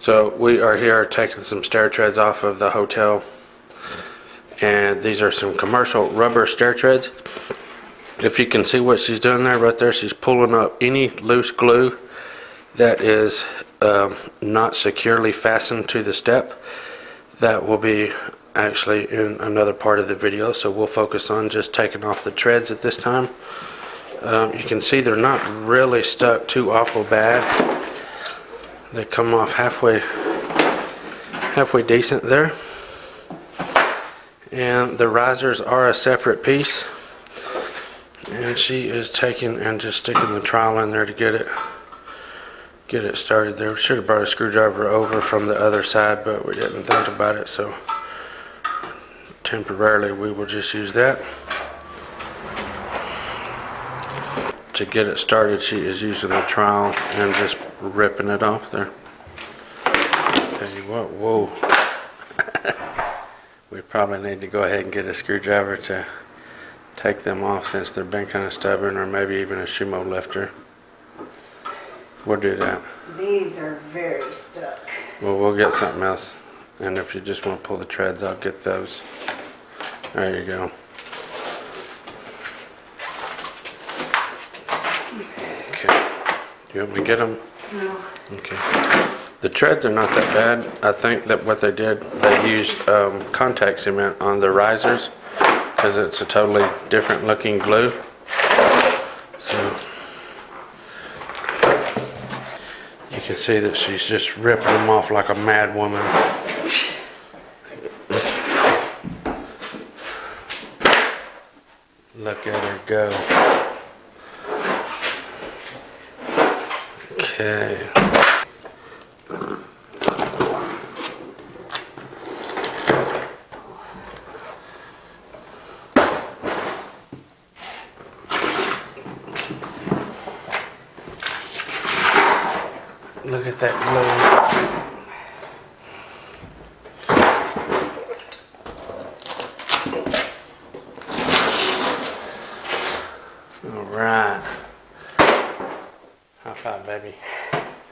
So we are here taking some stair treads off of the hotel, and these are some commercial rubber stair treads. If you can see what she's doing there, right there, she's pulling up any loose glue that is not securely fastened to the step. That will be actually in another part of the video, so we'll focus on just taking off the treads at this time. You can see they're not really stuck too awful bad. They come off halfway decent there. And the risers are a separate piece. And she is taking and just sticking the trowel in there to get it started there. We should have brought a screwdriver over from the other side, but we didn't think about it, so temporarily we will just use that. To get it started, she is using a trowel and just ripping it off there. Tell you what, whoa. We probably need to go ahead and get a screwdriver to take them off, since they've been kind of stubborn, or maybe even a sumo lifter. We'll do that. These are very stuck. Well, we'll get something else. And if you just want to pull the treads, I'll get those. There you go. Okay. You want me to get them? No. Okay. The treads are not that bad. I think that what they did, they used contact cement on the risers, because it's a totally different looking glue. So you can see that she's just ripping them off like a mad woman. Look at her go. Okay. Look at that glue. All right. High five, baby.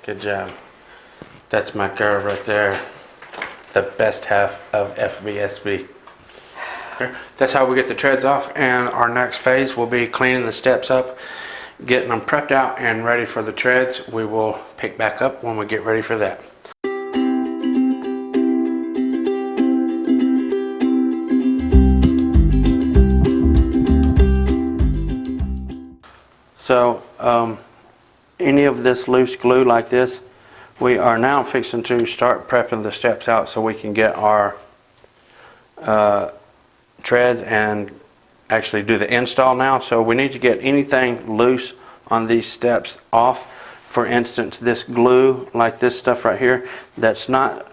Good job. That's my girl right there. The best half of FBSB. That's how we get the treads off, and our next phase will be cleaning the steps up, getting them prepped out and ready for the treads. We will pick back up when we get ready for that. So any of this loose glue like this, we are now fixing to start prepping the steps out so we can get our treads and actually do the install now. So we need to get anything loose on these steps off. For instance, this glue, like this stuff right here, that's not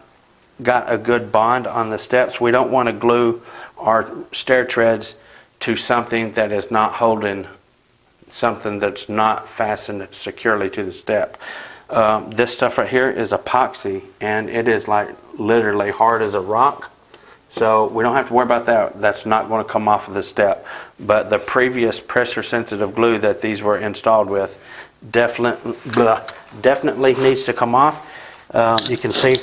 got a good bond on the steps. We don't want to glue our stair treads to something that is not holding, something that's not fastened securely to the step. This stuff right here is epoxy, and it is like literally hard as a rock. So we don't have to worry about that. That's not going to come off of the step. But the previous pressure sensitive glue that these were installed with definitely needs to come off. You can see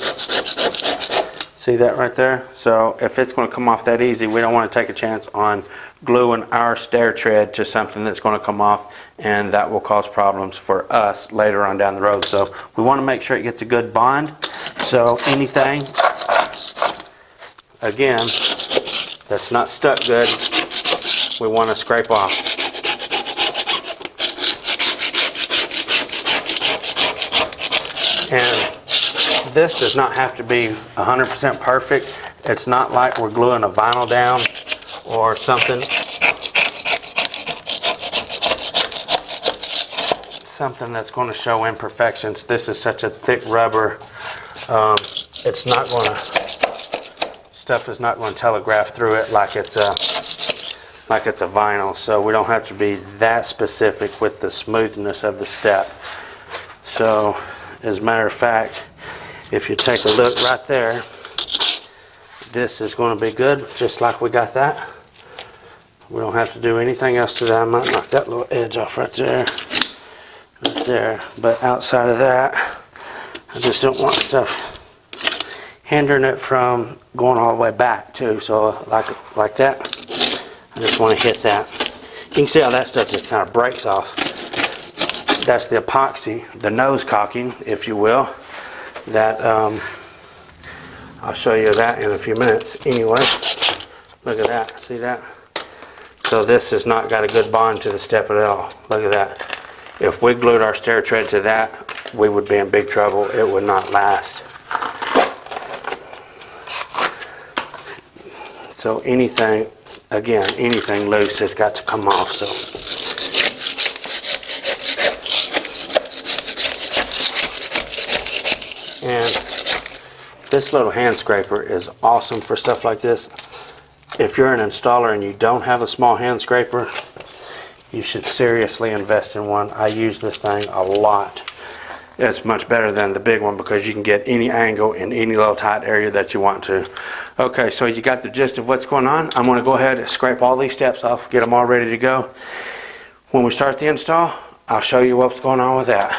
that right there. So if it's going to come off that easy, we don't want to take a chance on gluing our stair tread to something that's going to come off, and that will cause problems for us later on down the road. So we want to make sure it gets a good bond. So anything, again, that's not stuck good, we want to scrape off. And this does not have to be 100% perfect. It's not like we're gluing a vinyl down or something that's going to show imperfections. This is such a thick rubber, it's not going to, stuff is not going to telegraph through it like it's a vinyl. So we don't have to be that specific with the smoothness of the step. So as a matter of fact, if you take a look right there, this is going to be good, just like we got that. We don't have to do anything else to that. I might knock that little edge off right there. But outside of that, I just don't want stuff hindering it from going all the way back too. So like that, I just want to hit that. You can see how that stuff just kind of breaks off. That's the epoxy, the nose caulking, if you will. That I'll show you that in a few minutes. Anyway, look at that. See that? So this has not got a good bond to the step at all. Look at that. If we glued our stair tread to that, we would be in big trouble. It would not last. So anything, again, anything loose has got to come off. So and this little hand scraper is awesome for stuff like this. If you're an installer and you don't have a small hand scraper, you should seriously invest in one. I use this thing a lot. It's much better than the big one because you can get any angle in any little tight area that you want to. Okay, so you got the gist of what's going on. I'm going to go ahead and scrape all these steps off, get them all ready to go. When we start the install, I'll show you what's going on with that.